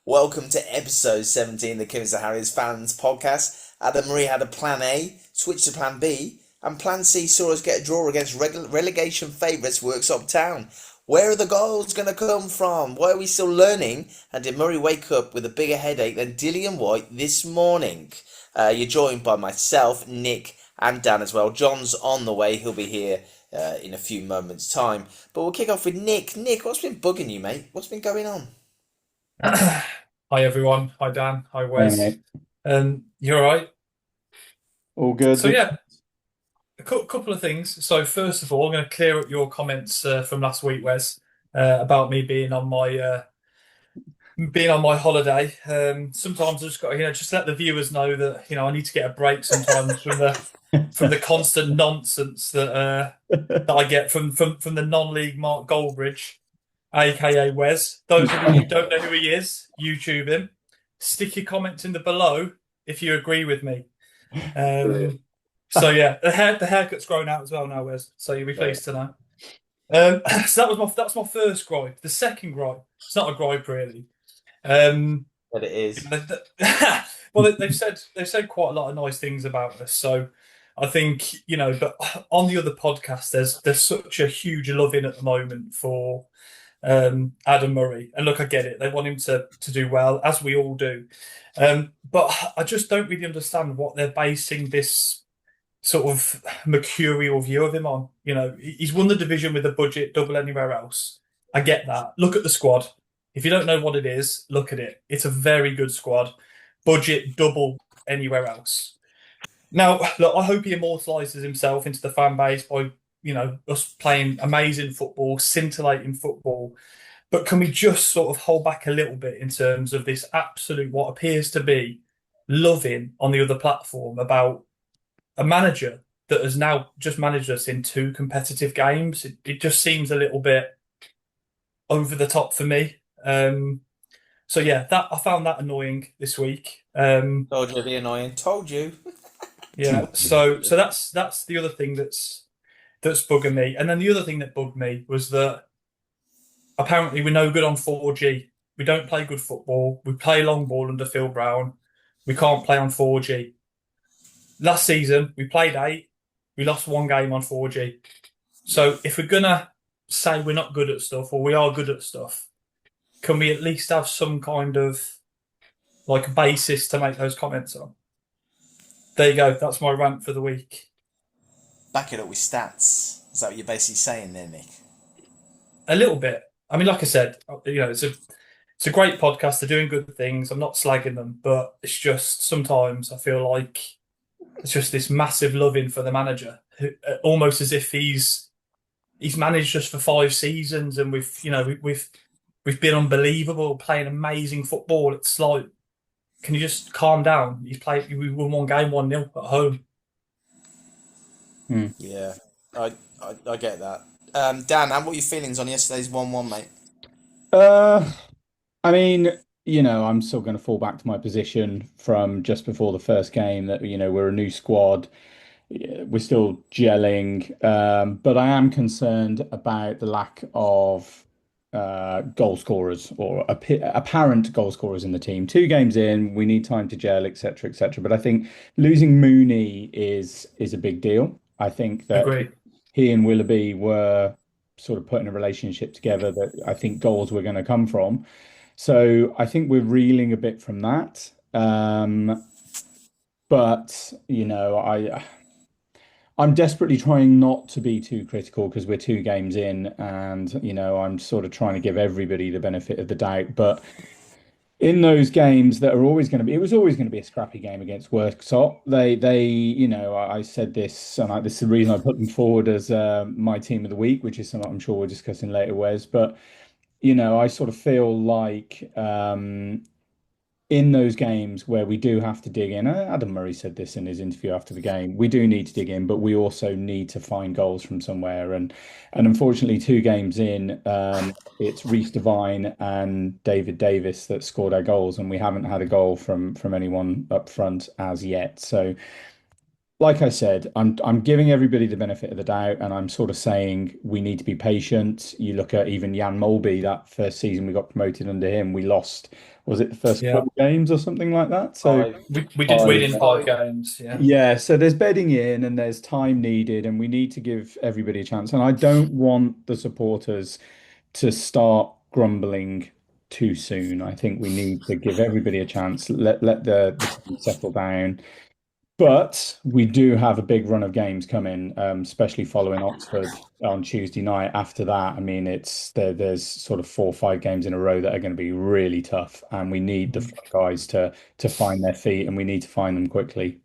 Welcome to episode 17 of the Kidderminster Harriers fans podcast. Adam Marie had a plan A, switched to plan B, and plan C saw us get a draw against relegation favourites Worksop Town. Where are the goals going to come from? Why are we still learning? And did Murray wake up with a bigger headache than Dillian White this morning? You're joined by myself, Nick, and Dan as well. John's on the way. He'll be here in a few moments' time. But we'll kick off with Nick. Nick, what's been bugging you, mate? What's been going on? Hi everyone. Hi Dan. Hi Hey, Wes. mate. You all right? All good. So yeah, a couple of things. So first of all, I'm going to clear up your comments from last week, Wes, about me being on my holiday. Sometimes I just got just let the viewers know that I need to get a break sometimes from the constant nonsense that I get from the non-league Mark Goldbridge, aka Wes. Those of you who don't know who he is, YouTube him. Stick your comments in the below if you agree with me. So yeah, the haircut's grown out as well now, Wes. So you'll be pleased to know. So that's my first gripe. The second gripe, it's not a gripe really. But it is. Well, they've said quite a lot of nice things about us. So I think but on the other podcast, there's such a huge loving at the moment for Adam Murray. And look, I get it. They want him to do well, as we all do. But I just don't really understand what they're basing this sort of mercurial view of him on. He's won the division with a budget double anywhere else. I get that. Look at the squad. If you don't know what it is, look at it. It's a very good squad. Budget double anywhere else. Now, look, I hope he immortalises himself into the fan base by us playing amazing football, scintillating football. But can we just sort of hold back a little bit in terms of this absolute, what appears to be loving on the other platform about a manager that has now just managed us in 2 competitive games? It just seems a little bit over the top for me. So yeah, that I found that annoying this week. Told you it'd be annoying. Told you. Yeah. So that's the other thing that's bugging me. And then the other thing that bugged me was that apparently we're no good on 4G. We don't play good football. We play long ball under Phil Brown. We can't play on 4G. Last season, we played 8. We lost 1 game on 4G. So if we're going to say we're not good at stuff or we are good at stuff, can we at least have some kind of basis to make those comments on? There you go. That's my rant for the week. Back it up with stats. Is that what you're basically saying there, Nick? A little bit. I mean, like I said, it's a great podcast. They're doing good things. I'm not slagging them, but it's just sometimes I feel like it's just this massive loving for the manager, almost as if he's managed us for 5 seasons and we've been unbelievable, playing amazing football. It's like, can you just calm down? We won 1 game 1-0 at home. Yeah, I get that. Dan, what were your feelings on yesterday's 1-1, mate? I mean, I'm still going to fall back to my position from just before the first game that, we're a new squad. We're still gelling. But I am concerned about the lack of goal scorers or apparent goal scorers in the team. 2 games in, we need time to gel, etc., etc. But I think losing Mooney is a big deal. I think that Agree. he and Willoughby were sort of putting a relationship together that I think goals were going to come from. So I think we're reeling a bit from that. But I'm desperately trying not to be too critical because we're 2 games in, and I'm sort of trying to give everybody the benefit of the doubt. But in those games that are always going to be, it was always going to be a scrappy game against Worksop. I said this, and this is the reason I put them forward as my team of the week, which is something I'm sure we're discussing later, Wes. But I sort of feel like in those games where we do have to dig in, Adam Murray said this in his interview after the game, we do need to dig in, but we also need to find goals from somewhere. And unfortunately, 2 games in, it's Reece Devine and David Davis that scored our goals, and we haven't had a goal from anyone up front as yet. So like I said, I'm giving everybody the benefit of the doubt, and I'm sort of saying we need to be patient. You look at even Jan Molby, that first season we got promoted under him, we lost, was it the first Yeah, 4 games or something like that? So Five. we did win five. in 5 games. Yeah. Yeah, so there's bedding in and there's time needed, and we need to give everybody a chance. And I don't want the supporters to start grumbling too soon. I think we need to give everybody a chance, let the team settle down. But we do have a big run of games coming, especially following Oxford on Tuesday night. After that, I mean, there's sort of 4 or 5 games in a row that are going to be really tough, and we need the front guys to find their feet, and we need to find them quickly.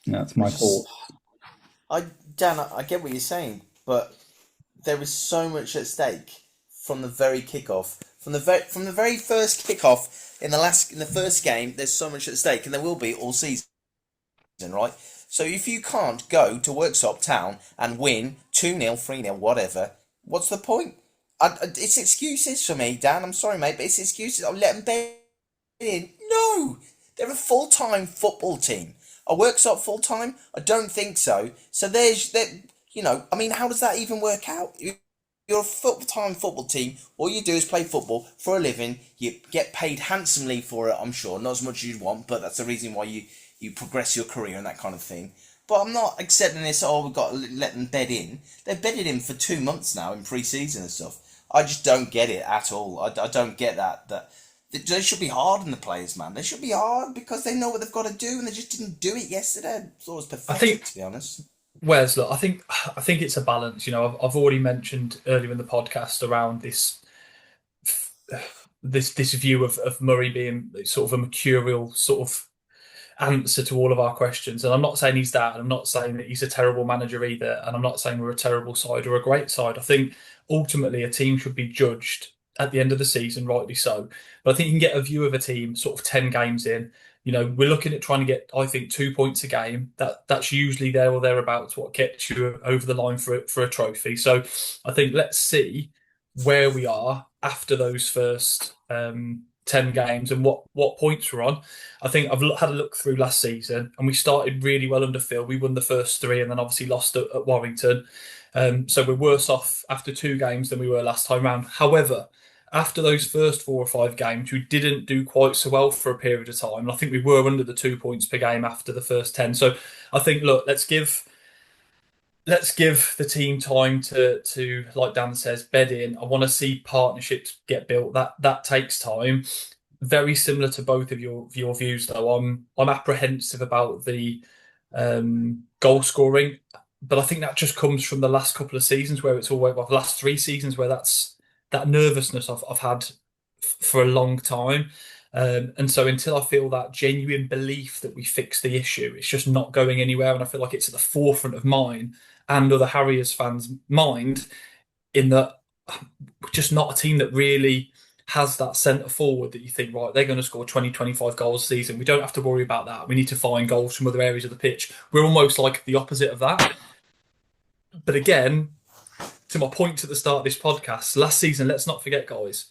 That's my thought. Dan, I get what you're saying, but there is so much at stake from the very kickoff, from the very first kickoff in the first game. There's so much at stake, and there will be all season, right? So if you can't go to Worksop Town and win 2-0, 3-0, whatever, what's the point? It's excuses for me, Dan. I'm sorry, mate, but it's excuses. I'll let them bet in. No, they're a full-time football team. Are Worksop full-time? I don't think so. So there's that. I mean, how does that even work out? You're a full-time football team. All you do is play football for a living. You get paid handsomely for it, I'm sure. Not as much as you'd want, but that's the reason why you progress your career and that kind of thing. But I'm not accepting this, we've got to let them bed in. They've bedded in for 2 months now in pre-season and stuff. I just don't get it at all. I don't get that they should be hard on the players, man. They should be hard because they know what they've got to do, and they just didn't do it yesterday. It was pathetic, to be honest. Wes, look, I think it's a balance. I've already mentioned earlier in the podcast around this view of Murray being sort of a mercurial sort of answer to all of our questions. And I'm not saying he's that, and I'm not saying that he's a terrible manager either, and I'm not saying we're a terrible side or a great side. I think ultimately a team should be judged at the end of the season, rightly so. But I think you can get a view of a team sort of 10 games in. We're looking at trying to get, I think, 2 points a game. That's usually there or thereabouts what gets you over the line for a trophy. So I think let's see where we are after those first 10 games and what points we're on. I think I've had a look through last season, and we started really well under Phil. We won the first 3 and then obviously lost at Warrington. So we're worse off after 2 games than we were last time round. However, after those first 4 or 5 games, we didn't do quite so well for a period of time. And I think we were under the 2 points per game after the first 10. So I think, look, let's give the team time to like Dan says, bed in. I want to see partnerships get built. That takes time. Very similar to both of your views, though. I'm apprehensive about the goal scoring, but I think that just comes from the last couple of seasons where it's always, well, the last 3 seasons where that nervousness I've had for a long time. And so until I feel that genuine belief that we fix the issue, it's just not going anywhere. And I feel like it's at the forefront of mine and other Harriers fans' mind, in that we're just not a team that really has that centre forward that you think, right, they're going to score 20, 25 goals a season. We don't have to worry about that. We need to find goals from other areas of the pitch. We're almost like the opposite of that. But again, to my point at the start of this podcast, last season, let's not forget, guys,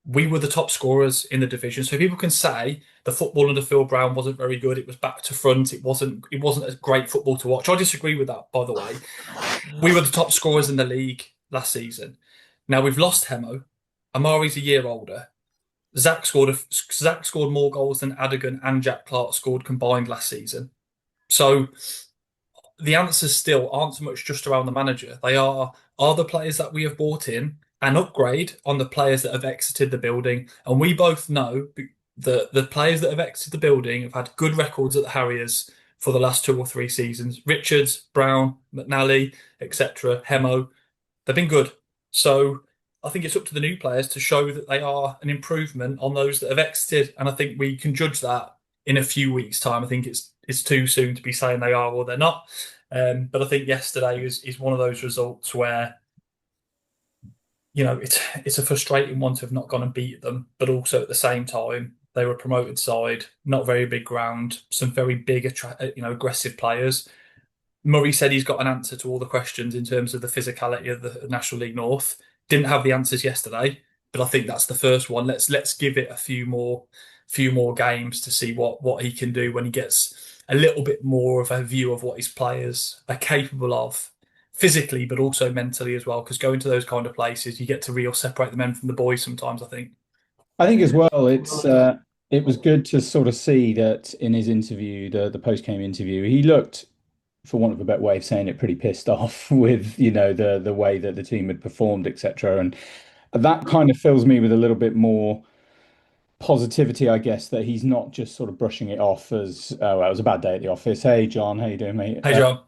we were the top scorers in the division. So people can say the football under Phil Brown wasn't very good. It was back to front. It wasn't a great football to watch. I disagree with that, by the way. We were the top scorers in the league last season. Now we've lost Hemo. Amari's a year older. Zach scored more goals than Adigan and Jack Clark scored combined last season. So the answers still aren't so much just around the manager. They are the players that we have brought in an upgrade on the players that have exited the building. And we both know that the players that have exited the building have had good records at the Harriers for the last 2 or 3 seasons. Richards, Brown, McNally, etc., Hemo, they've been good. So I think it's up to the new players to show that they are an improvement on those that have exited. And I think we can judge that in a few weeks' time. I think it's too soon to be saying they are or they're not. But I think yesterday is one of those results where, it's a frustrating one to have not gone and beat them, but also at the same time, they were a promoted side, not very big ground, some very big, aggressive players. Murray said he's got an answer to all the questions in terms of the physicality of the National League North. Didn't have the answers yesterday, but I think that's the first one. Let's give it a few more few more games to see what he can do when he gets a little bit more of a view of what his players are capable of physically, but also mentally as well. Because going to those kind of places, you get to real separate the men from the boys sometimes, I think. I think as well, it was good to sort of see that in his interview, the post game interview, he looked, for want of a better way of saying it, pretty pissed off with the way that the team had performed, etc. And that kind of fills me with a little bit more positivity, I guess, that he's not just sort of brushing it off as, oh, well, it was a bad day at the office. Hey, John, how you doing, mate? Hey, John.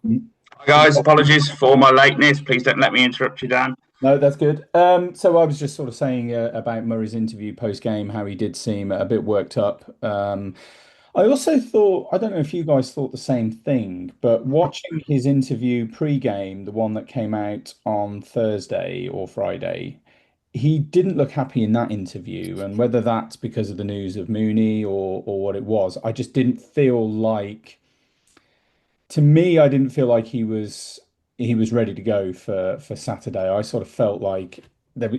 Hi guys, apologies for my lateness. Please don't let me interrupt you, Dan. No, that's good. So I was just sort of saying about Murray's interview post game, how he did seem a bit worked up. I also thought, I don't know if you guys thought the same thing, but watching his interview pre-game, the one that came out on Thursday or Friday, he didn't look happy in that interview. And whether that's because of the news of Mooney or what it was, I just didn't feel like, to me, I didn't feel like he was ready to go for Saturday. I sort of felt like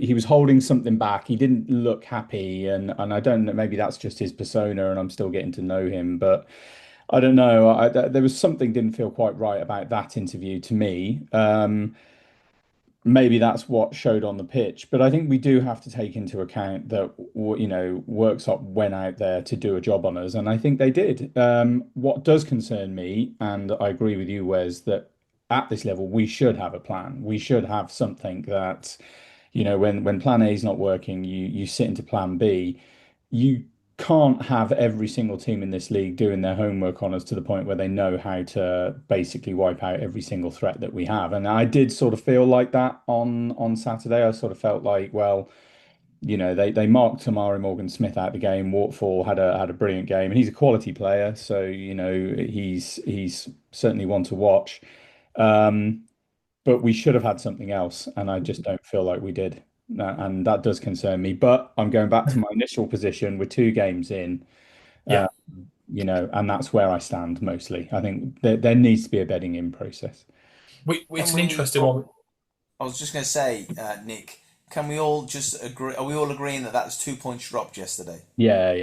he was holding something back. He didn't look happy, and I don't know. Maybe that's just his persona, and I'm still getting to know him. But I don't know. There was something didn't feel quite right about that interview to me. Maybe that's what showed on the pitch, but I think we do have to take into account that Worksop went out there to do a job on us, and I think they did. What does concern me, and I agree with you, Wes, that at this level we should have a plan. We should have something that, when plan A is not working, you sit into plan B. You can't have every single team in this league doing their homework on us to the point where they know how to basically wipe out every single threat that we have. And I did sort of feel like that on Saturday. I sort of felt like, well, they marked Amari Morgan Smith out the game. Waterfall had a brilliant game, and he's a quality player, so he's certainly one to watch. But we should have had something else, and I just don't feel like we did. And that does concern me. But I'm going back to my initial position. We're 2 games in, Yeah. and that's where I stand mostly. I think there needs to be a bedding in process. It's an interesting one. I was just going to say, Nick, can we all just agree? Are we all agreeing that that's 2 points dropped yesterday? Yeah.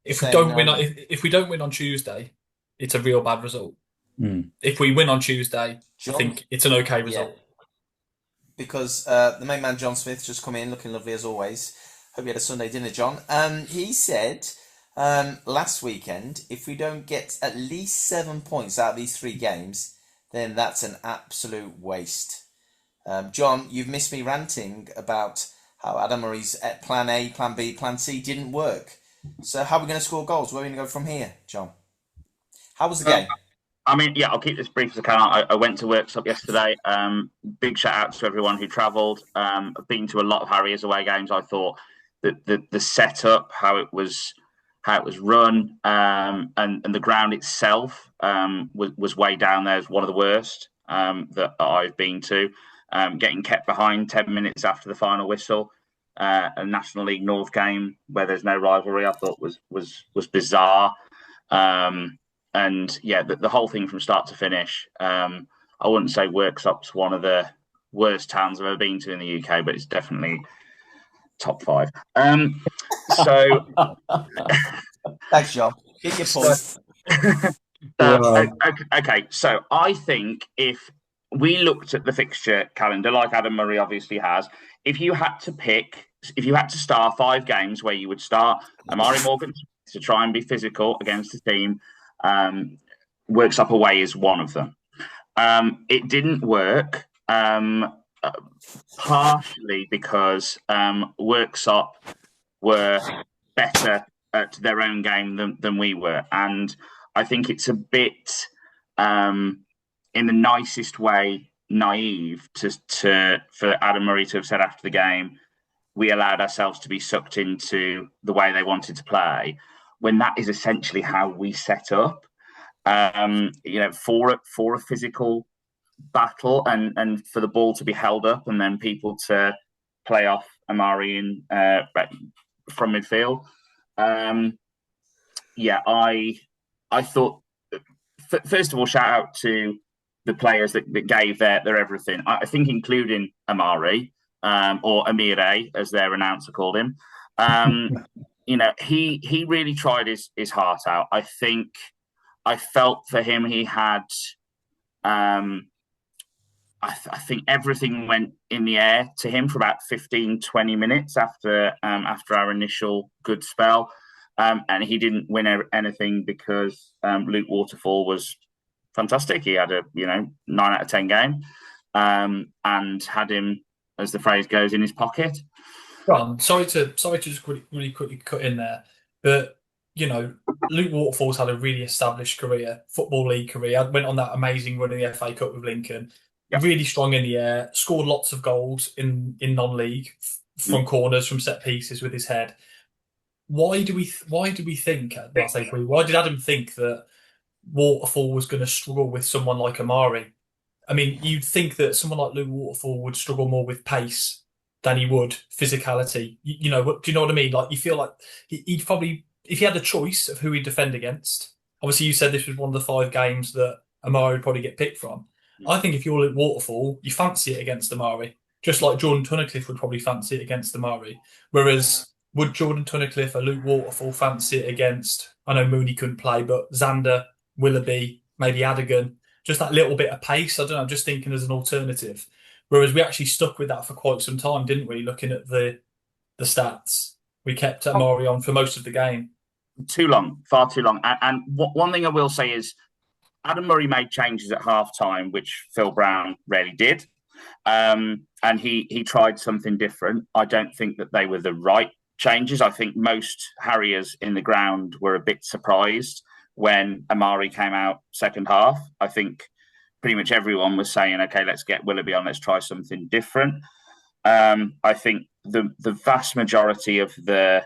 If we don't win on Tuesday, it's a real bad result. If we win on Tuesday, John, I think it's an okay result. Yeah. Because the main man, John Smith, just come in looking lovely as always. Hope you had a Sunday dinner, John. He said last weekend, if we don't get at least 7 points out of these 3 games, then that's an absolute waste. John, you've missed me ranting about how Adam Murray's plan A, plan B, plan C didn't work. So how are we going to score goals? Where are we going to go from here, John? How was the game? I mean, yeah, I'll keep this brief as I can. I went to Worksop yesterday. Big shout out to everyone who travelled. I've been to a lot of Harriers away games. I thought that the setup, how it was run, and the ground itself was way down there as one of the worst that I've been to. Getting kept behind 10 minutes after the final whistle, a National League North game where there's no rivalry, I thought was bizarre. And yeah, the whole thing from start to finish. I wouldn't say Worksop's one of the worst towns I've ever been to in the UK, but it's definitely top 5. So Thanks, John. Get your point. Okay, so I think if we looked at the fixture calendar, like Adam Murray obviously has, if you had to start 5 games where you would start Amari Morgan to try and be physical against the team, Worksop away is one of them. It didn't work, partially because Worksop were better at their own game than we were. And I think it's a bit, in the nicest way, naive for Adam Murray to have said after the game, we allowed ourselves to be sucked into the way they wanted to play, when that is essentially how we set up, for a physical battle and for the ball to be held up and then people to play off Amari from midfield. I thought, first of all, shout out to the players that gave their everything. I think including Amari, or Amire, as their announcer called him. He really tried his heart out. I felt for him he had. I think everything went in the air to him for about 15, 20 minutes after our initial good spell. And he didn't win anything because Luke Waterfall was fantastic. He had a 9 out of 10 game and had him, as the phrase goes, in his pocket. Ron, sorry to just really quickly cut in there, but Luke Waterfall's had a really established career, Football League career. Went on that amazing run in the FA Cup with Lincoln. Yep. Really strong in the air, scored lots of goals in non-league from corners, from set pieces with his head. Why did Adam think that Waterfall was going to struggle with someone like Amari? I mean, you'd think that someone like Luke Waterfall would struggle more with pace than he would physicality. Do you know what I mean? Like, you feel like he'd probably, if he had a choice of who he'd defend against, obviously you said this was one of the 5 games that Amari would probably get picked from. I think if you're Luke Waterfall, you fancy it against Amari, just like Jordan Tunnicliffe would probably fancy it against Amari. Whereas, would Jordan Tunnicliffe or Luke Waterfall fancy it against, I know Mooney couldn't play, but Xander, Willoughby, maybe Adigan, just that little bit of pace? I don't know, I'm just thinking as an alternative. Whereas we actually stuck with that for quite some time, didn't we? Looking at the stats, we kept Amari on for most of the game. Too long, far too long. And one thing I will say is, Adam Murray made changes at half-time, which Phil Brown rarely did. And he tried something different. I don't think that they were the right changes. I think most Harriers in the ground were a bit surprised when Amari came out second half. I think pretty much everyone was saying, okay, let's get Willoughby on, let's try something different. I think the vast majority of the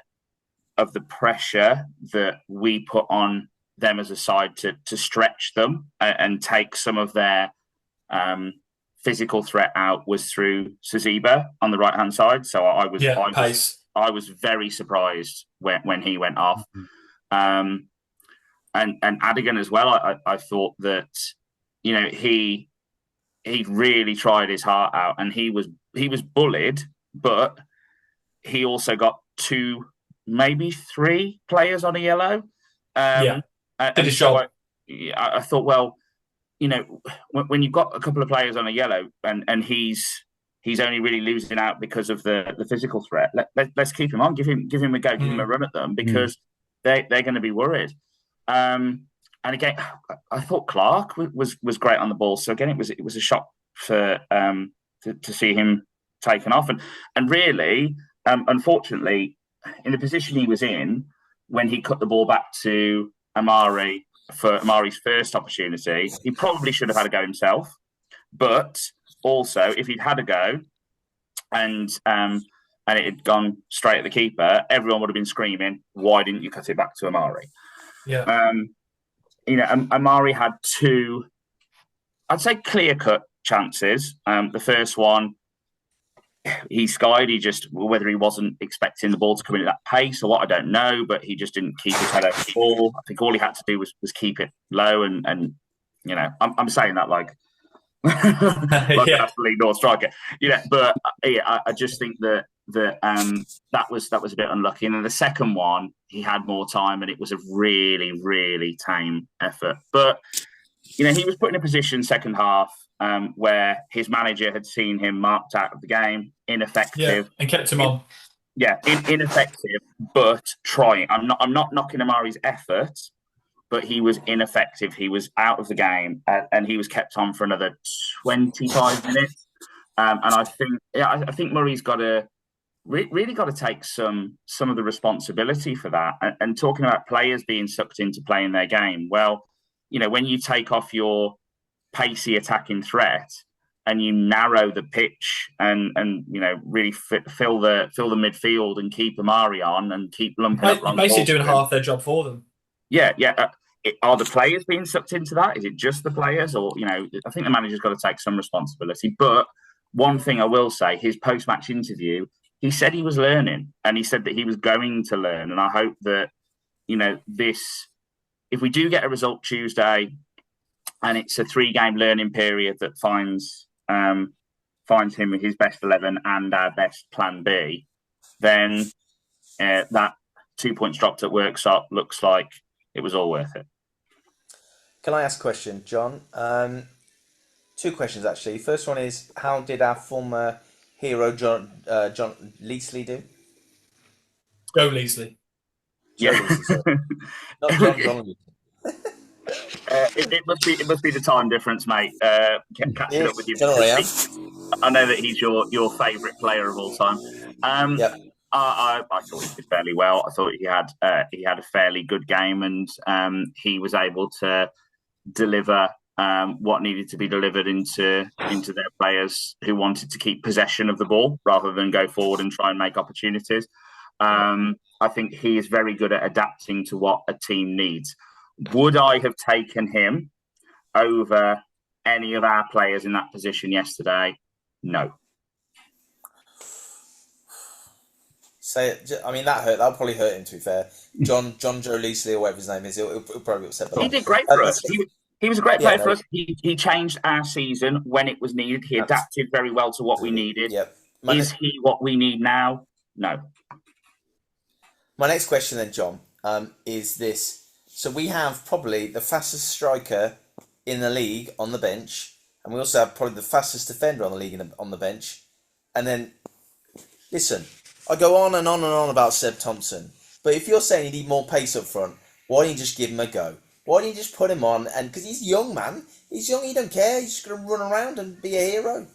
pressure that we put on them as a side to stretch them and take some of their physical threat out was through Saziba on the right hand side. So I was very surprised when he went off, and Adigan as well. I thought that he really tried his heart out, and he was bullied, but he also got 2, maybe 3 players on a yellow. Did his job. I thought, well, when you've got a couple of players on a yellow and he's only really losing out because of the physical threat, let's keep him on, give him a go, give him a run at them, because they're going to be worried. And again, I thought Clark was great on the ball. So again, it was a shock for to see him taken off, and really, unfortunately, in the position he was in when he cut the ball back to Amari for Amari's first opportunity, he probably should have had a go himself. But also, if he'd had a go and it had gone straight at the keeper, everyone would have been screaming, "Why didn't you cut it back to Amari?" Yeah. Amari had 2, I'd say, clear-cut chances. The first one, he skied. Whether he wasn't expecting the ball to come in at that pace or what, I don't know, but he just didn't keep his head over the ball. I think all he had to do was keep it low, and I'm saying that like an absolute North striker. But I just think that was a bit unlucky. And then the second one, he had more time, and it was a really, really tame effort. But he was put in a position second half where his manager had seen him marked out of the game, ineffective, and kept him on. Ineffective, but trying. I'm not knocking Amari's effort, but he was ineffective. He was out of the game, and he was kept on for another 25 minutes. And I think Murray's got to really got to take some of the responsibility for that. And talking about players being sucked into playing their game, well, when you take off your pacey attacking threat and you narrow the pitch and really fill the midfield and keep Amari on and keep lumping up long basically balls doing half their job for them. Are the players being sucked into that? Is it just the players? Or I think the manager's got to take some responsibility. But one thing I will say, his post-match interview, he said he was learning, and he said that he was going to learn. And I hope that if we do get a result Tuesday, and it's a 3-game learning period that finds finds him his best 11 and our best plan B, then that 2 points dropped at Worksop looks like it was all worth it. Can I ask a question, John? Two questions, actually. First one is, how did our former hero, John Leesley, do? Joe Leesley. Joe Leesley, sorry. Not John Donnelly. It must be the time difference, mate. Catching up with you. Don't worry, I know that he's your favourite player of all time. Yep. I thought he did fairly well. I thought he had a fairly good game, and he was able to deliver what needed to be delivered into their players who wanted to keep possession of the ball rather than go forward and try and make opportunities. I think he is very good at adapting to what a team needs. Would I have taken him over any of our players in that position yesterday? No. I mean, that hurt. That'll probably hurt him, to be fair. Joe Leesley, or whatever his name is, he'll probably upset. He did great for us. He was a great player for us. He changed our season when it was needed. He adapted very well to what we needed. Yep. Is he what we need now? No. My next question then, John, is this. So we have probably the fastest striker in the league on the bench, and we also have probably the fastest defender on the league on the bench. And then, listen, I go on and on and on about Seb Thompson, but if you're saying you need more pace up front, why don't you just give him a go? Why don't you just put him on? And because he's young, man, he's young. He don't care. He's just going to run around and be a hero.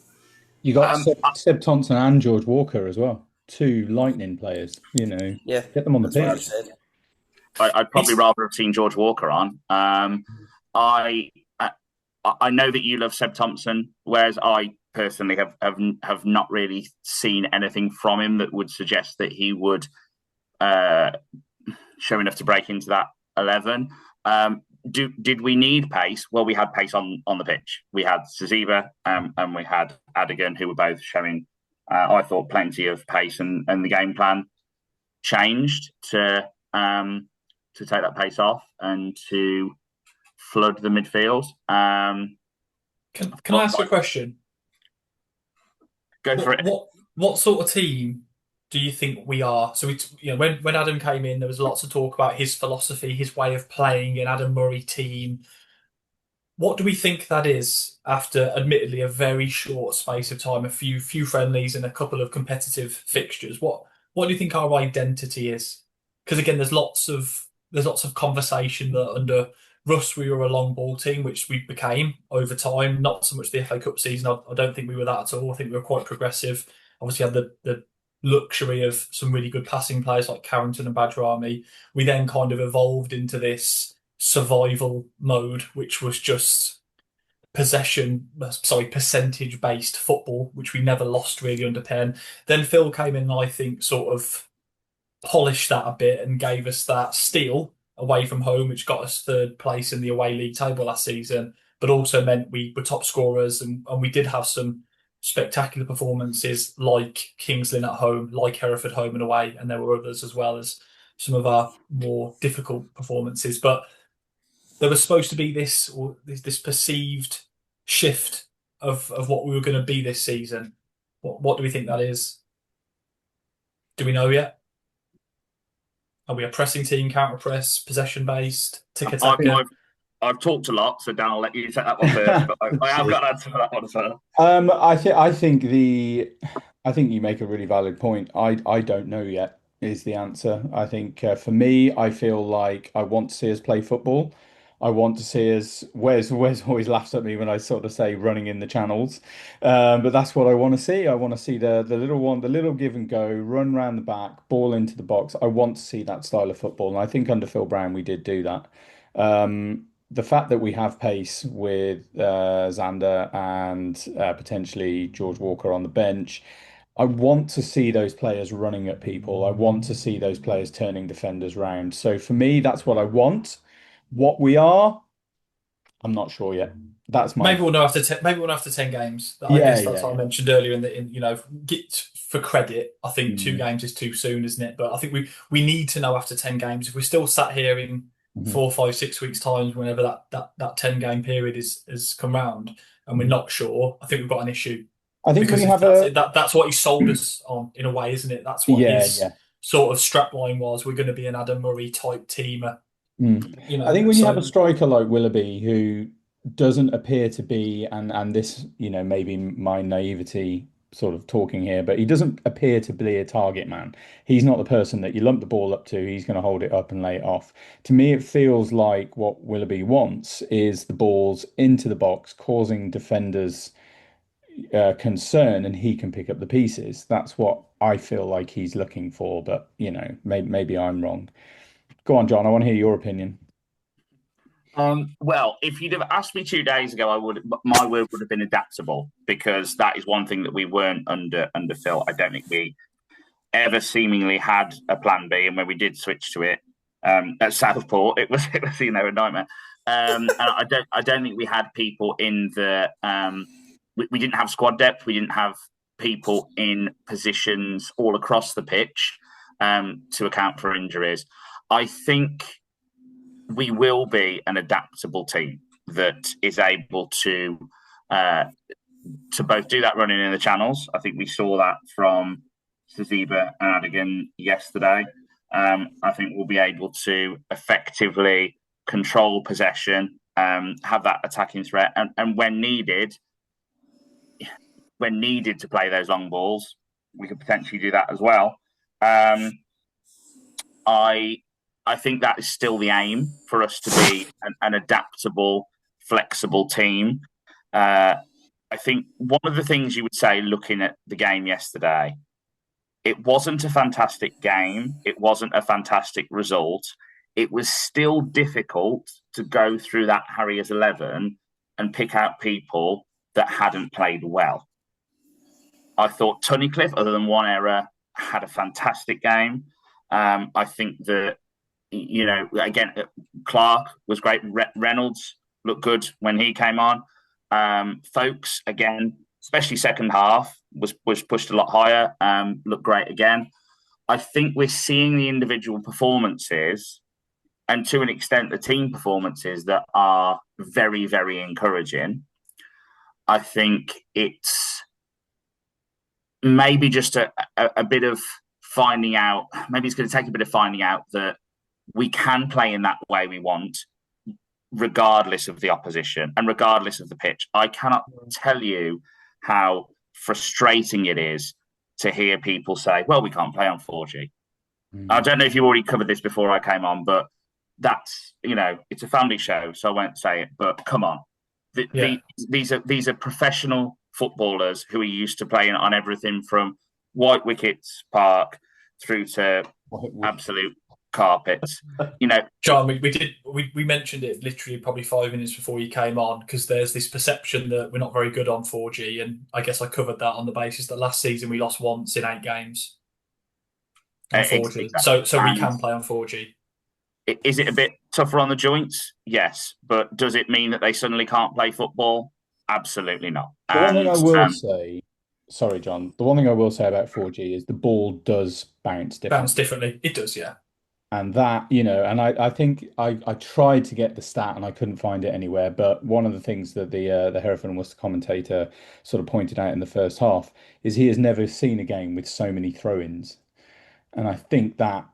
You got Seb Thompson and George Walker as well, two lightning players. You know, get them on the pitch. I'd probably rather have seen George Walker on. I know that you love Seb Thompson, whereas I personally have not really seen anything from him that would suggest that he would show enough to break into that 11. Did we need pace? Well, we had pace on the pitch. We had Saziva and we had Adigan, who were both showing, I thought, plenty of pace, and the game plan changed to take that pace off and to flood the midfield. Can I ask a question? Go for it. What sort of team do you think we are? So when Adam came in, there was lots of talk about his philosophy, his way of playing, an Adam Murray team. What do we think that is after, admittedly, a very short space of time, a few friendlies and a couple of competitive fixtures? What do you think our identity is? Because again, there's lots of conversation that under Russ we were a long ball team, which we became over time. Not so much the FA Cup season. I don't think we were that at all. I think we were quite progressive. Obviously had the luxury of some really good passing players like Carrington and Badrami. We then kind of evolved into this survival mode, which was just percentage-based football, which we never lost really under Penn. Then Phil came in and I think sort of polished that a bit and gave us that steal away from home, which got us third place in the away league table last season, but also meant we were top scorers and we did have some spectacular performances like King's Lynn at home, like Hereford home and away, and there were others as well as some of our more difficult performances. But there was supposed to be this perceived shift of what we were going to be this season. What do we think that is? Do we know yet? Are we a pressing team, counter press, possession based, tiki-taka? I've talked a lot, so Dan, I'll let you take that one first. But I have got an answer for that one as well. I think you make a really valid point. I don't know yet is the answer. I think for me, I feel like I want to see us play football. I want to see us. Wes always laughs at me when I sort of say running in the channels, but that's what I want to see. I want to see the little give and go, run round the back, ball into the box. I want to see that style of football, and I think under Phil Brown we did do that. The fact that we have pace with Xander and potentially George Walker on the bench, I want to see those players running at people. I want to see those players turning defenders round. So for me, that's what I want. What we are, I'm not sure yet. That's my maybe we'll know after 10 games. I guess that's what I mentioned earlier. Get for credit. I think 2 games is too soon, isn't it? But I think we need to know after 10 games. If we're still sat here in 4, 5, 6 weeks' time, whenever that 10 game period is come round, and we're not sure, I think we've got an issue. I think when because you have that's what he sold us on in a way, isn't it? That's what his yeah. sort of strapline was. We're going to be an Adam Murray type teamer, I think when you have a So striker like Willoughby who doesn't appear to be, and this, maybe my naivety sort of talking here, but he doesn't appear to be a target man. He's not the person that you lump the ball up to. He's going to hold it up and lay it off. To me, it feels like what Willoughby wants is the balls into the box, causing defenders concern, and he can pick up the pieces. That's what I feel like he's looking for, but maybe I'm wrong. Go on, John. I want to hear your opinion. Well, if you'd have asked me 2 days ago, my word would have been adaptable, because that is one thing that we weren't under Phil. I don't think we ever seemingly had a plan B, and when we did switch to it at Southport, it was a nightmare. And I don't think we had people in the we didn't have squad depth. We didn't have people in positions all across the pitch to account for injuries. I think we will be an adaptable team that is able to both do that running in the channels. I think we saw that from Saziba and Adigan yesterday. I think we'll be able to effectively control possession, have that attacking threat, and when needed to play those long balls, we could potentially do that as well. I think that is still the aim, for us to be an adaptable, flexible team. I think one of the things you would say, looking at the game yesterday, it wasn't a fantastic game. It wasn't a fantastic result. It was still difficult to go through that Harriers 11 and pick out people that hadn't played well. I thought Tunnicliffe, other than one error, had a fantastic game. I think that, again, Clark was great. Reynolds looked good when he came on. Folks, again, especially second half, was pushed a lot higher, looked great again. I think we're seeing the individual performances, and to an extent the team performances, that are very, very encouraging. I think it's maybe just a bit of finding out, maybe it's going to take a bit of finding out that we can play in that way we want, regardless of the opposition and regardless of the pitch. I cannot tell you how frustrating it is to hear people say, well, we can't play on 4G. I don't know if you already covered this before I came on, but that's, it's a family show, so I won't say it, but come on. These are professional footballers who are used to playing on everything from white wickets park through to absolute carpets. John, we mentioned it literally probably 5 minutes before you came on, because there's this perception that we're not very good on 4G, and I guess I covered that on the basis that last season we lost once in 8 games on 4G. Exactly. So we can play on 4G. Is it a bit tougher on the joints? Yes, but does it mean that they suddenly can't play football? Absolutely not. The one thing I will say, sorry, John. The one thing I will say about 4G is the ball does bounce differently. It does, yeah. And that, and I think I tried to get the stat and I couldn't find it anywhere. But one of the things that the Hereford and Worcester commentator sort of pointed out in the first half is he has never seen a game with so many throw-ins. And I think that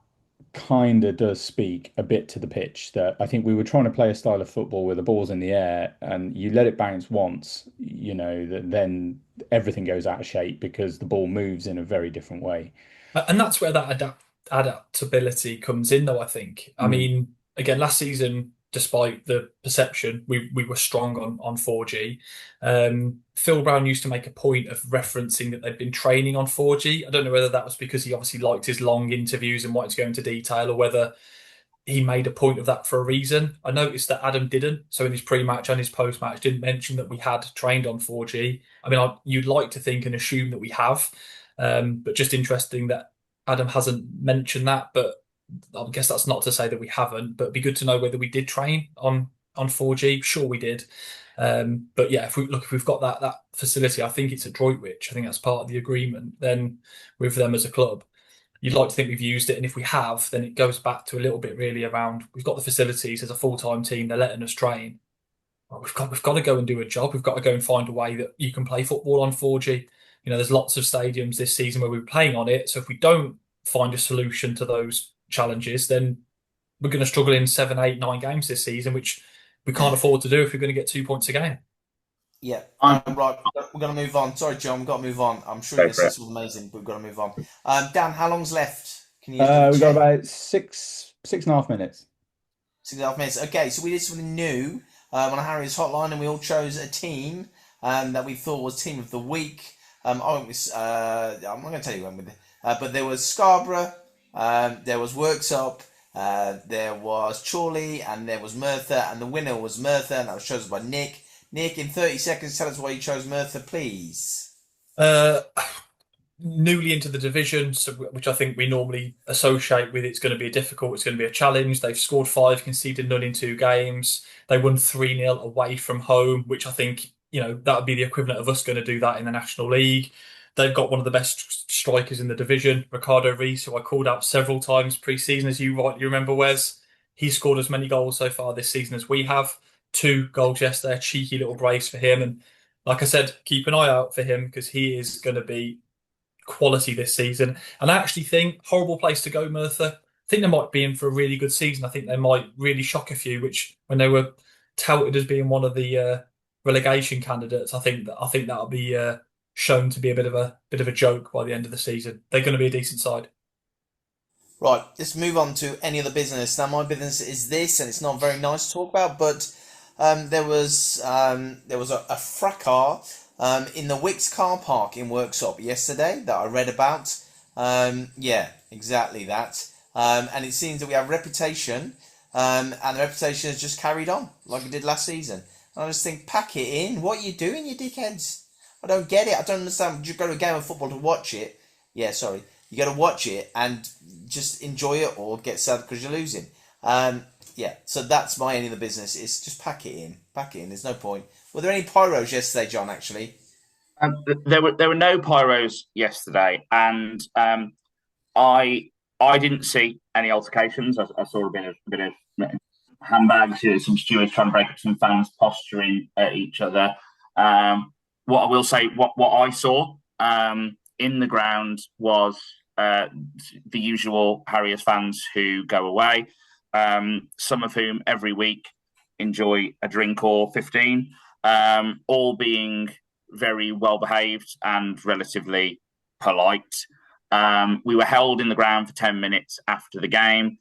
kind of does speak a bit to the pitch, that I think we were trying to play a style of football where the ball's in the air and you let it bounce once, then everything goes out of shape because the ball moves in a very different way. And that's where that adaptability comes in, though, I think. I mean, again, last season, despite the perception, we were strong on 4G. Phil Brown used to make a point of referencing that they'd been training on 4G. I don't know whether that was because he obviously liked his long interviews and wanted to go into detail, or whether he made a point of that for a reason. I noticed that Adam didn't. So in his pre-match and his post-match, didn't mention that we had trained on 4G. I mean, you'd like to think and assume that we have, but just interesting that Adam hasn't mentioned that. But I guess that's not to say that we haven't, but it'd be good to know whether we did train on 4G. Sure, we did. But yeah, if we've got that facility, I think it's at Droitwich. I think that's part of the agreement then with them as a club. You'd like to think we've used it, and if we have, then it goes back to a little bit really around, we've got the facilities as a full-time team, they're letting us train. Well, we've got to go and do a job. We've got to go and find a way that you can play football on 4G. there's lots of stadiums this season where we're playing on it. So if we don't find a solution to those challenges, then we're going to struggle in 7, 8, 9 games this season, which we can't afford to do if we're going to get 2 points a game. Yeah, right. We're going to move on. Sorry, John, we've got to move on. I'm sure this was amazing, but we've got to move on. Dan, how long's left? Can you? We've got about 6.5 minutes. 6.5 minutes. Okay, so we did something new on a Harriers hotline, and we all chose a team that we thought was team of the week. I'm not going to tell you when with it, but there was Scarborough, there was Worksop, there was Chorley, and there was Merthyr, and the winner was Merthyr, and that was chosen by Nick. Nick, in 30 seconds, tell us why you chose Merthyr, please. Newly into the division, which I think we normally associate with it's going to be it's going to be a challenge. They've scored 5, conceded none in 2 games. They won 3-0 away from home, which I think, that would be the equivalent of us going to do that in the National League. They've got one of the best strikers in the division, Ricardo Reis, who I called out several times pre-season, as you rightly remember, Wes. He scored as many goals so far this season as we have. 2 goals yesterday, a cheeky little brace for him. And like I said, keep an eye out for him because he is going to be quality this season. And I actually think, horrible place to go, Merthyr. I think they might be in for a really good season. I think they might really shock a few, which when they were touted as being one of the relegation candidates, I think that'll be shown to be a bit of a joke by the end of the season. They're going to be a decent side. Right, let's move on to any other business. Now, my business is this, and it's not very nice to talk about, but there was a fracas in the Wicks car park in Worksop yesterday that I read about. Yeah, exactly that. And it seems that we have reputation, and the reputation has just carried on like it did last season. And I just think, pack it in. What are you doing, you dickheads? I don't get it. I don't understand. You go to a game of football to watch it. Yeah, sorry. You got to watch it and just enjoy it or get sad because you're losing. Yeah, so that's my end of the business. Is just pack it in. Pack it in. There's no point. Were there any pyros yesterday, John, actually? There were no pyros yesterday, and I didn't see any altercations. I saw a bit of handbags, some stewards trying to break up some fans posturing at each other. What I will say, what I saw in the ground was the usual Harriers fans who go away, some of whom every week enjoy a drink or 15, all being very well behaved and relatively polite. We were held in the ground for 10 minutes after the game.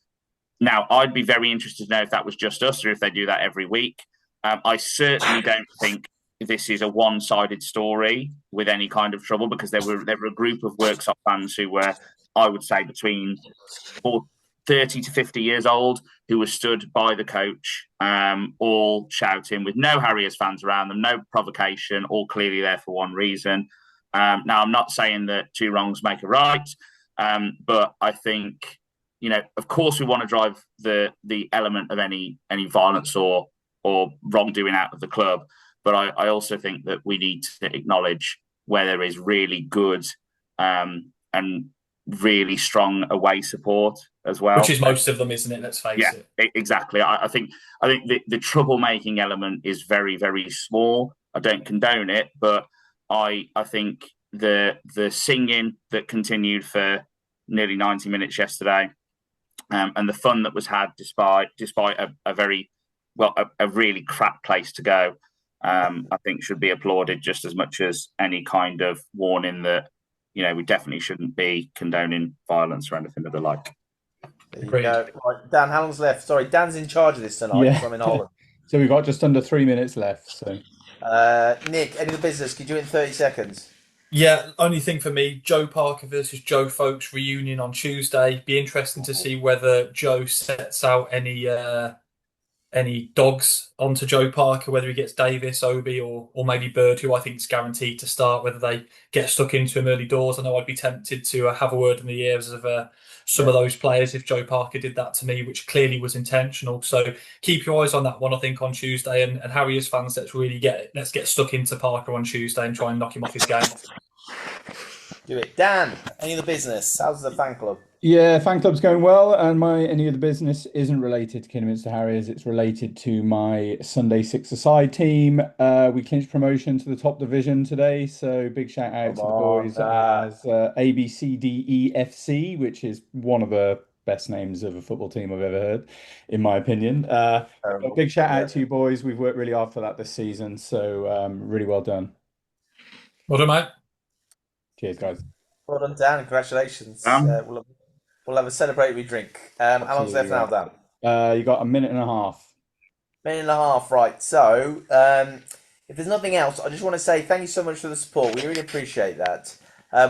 Now, I'd be very interested to know if that was just us or if they do that every week. I certainly don't think this is a one-sided story with any kind of trouble, because there were a group of Worksop fans who were, I would say, between 30 to 50 years old, who were stood by the coach, all shouting with no Harriers fans around them, no provocation, all clearly there for one reason. Now, I'm not saying that 2 wrongs make a right, but I think, of course we want to drive the element of any violence or wrongdoing out of the club. But I also think that we need to acknowledge where there is really good and really strong away support as well. Which is most of them, isn't it? Let's face it. Yeah, exactly. I think the troublemaking element is very, very small. I don't condone it, but I think the singing that continued for nearly 90 minutes yesterday, and the fun that was had despite a really crap place to go, I think should be applauded just as much as any kind of warning that, we definitely shouldn't be condoning violence or anything of the like. There you go. Right, Dan, how long's left? Sorry, Dan's in charge of this tonight. Yeah. I'm in Holland. So we've got just under 3 minutes left. So, Nick, any of the business? Could you do it in 30 seconds? Yeah, only thing for me, Joe Parker versus Joe Folks reunion on Tuesday. Be interesting to see whether Joe sets out any dogs onto Joe Parker, whether he gets Davis, Obi, or maybe Bird, who I think is guaranteed to start, whether they get stuck into him early doors. I know I'd be tempted to have a word in the ears of some of those players if Joe Parker did that to me, which clearly was intentional. So keep your eyes on that one, I think, on Tuesday. And Harriers fans, let's get stuck into Parker on Tuesday and try and knock him off his game. Do it. Dan, any of the business? How's the fan club? Yeah, fan club's going well, and my any of the business isn't related to Kidderminster Harriers. It's related to my Sunday six-a-side team. We clinched promotion to the top division today, so big shout out to the boys as ABCDEFC, which is one of the best names of a football team I've ever heard, in my opinion. But big shout out to you boys. We've worked really hard for that this season, so really well done. Well done, mate. Cheers, guys. Well done, Dan. Congratulations. We'll have a celebratory drink. How long's left now, Dan? You got a minute and a half. Minute and a half, right. So, if there's nothing else, I just want to say thank you so much for the support. We really appreciate that.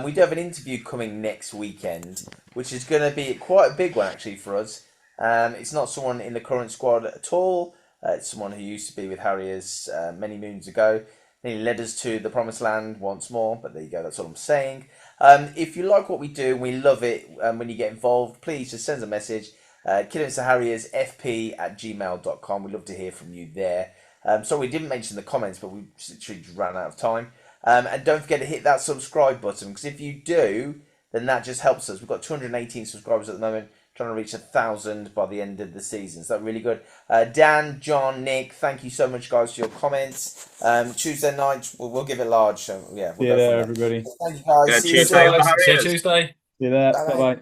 We do have an interview coming next weekend, which is going to be quite a big one, actually, for us. It's not someone in the current squad at all. It's someone who used to be with Harriers many moons ago. He led us to the promised land once more, but there you go, that's all I'm saying. If you like what we do, we love it when you get involved, please just send us a message. Kidderminster Harriers fp@gmail.com. We'd love to hear from you there. So we didn't mention the comments, but we literally just ran out of time. And don't forget to hit that subscribe button, because if you do, then that just helps us. We've got 218 subscribers at the moment, trying to reach 1,000 by the end of the season. So that's really good. Dan, John, Nick, thank you so much, guys, for your comments. Tuesday night, we'll give it large. So, yeah, See you there, everybody. Thank you, guys. Yeah, See you Tuesday. soon. See you Tuesday. See you there. Bye-bye.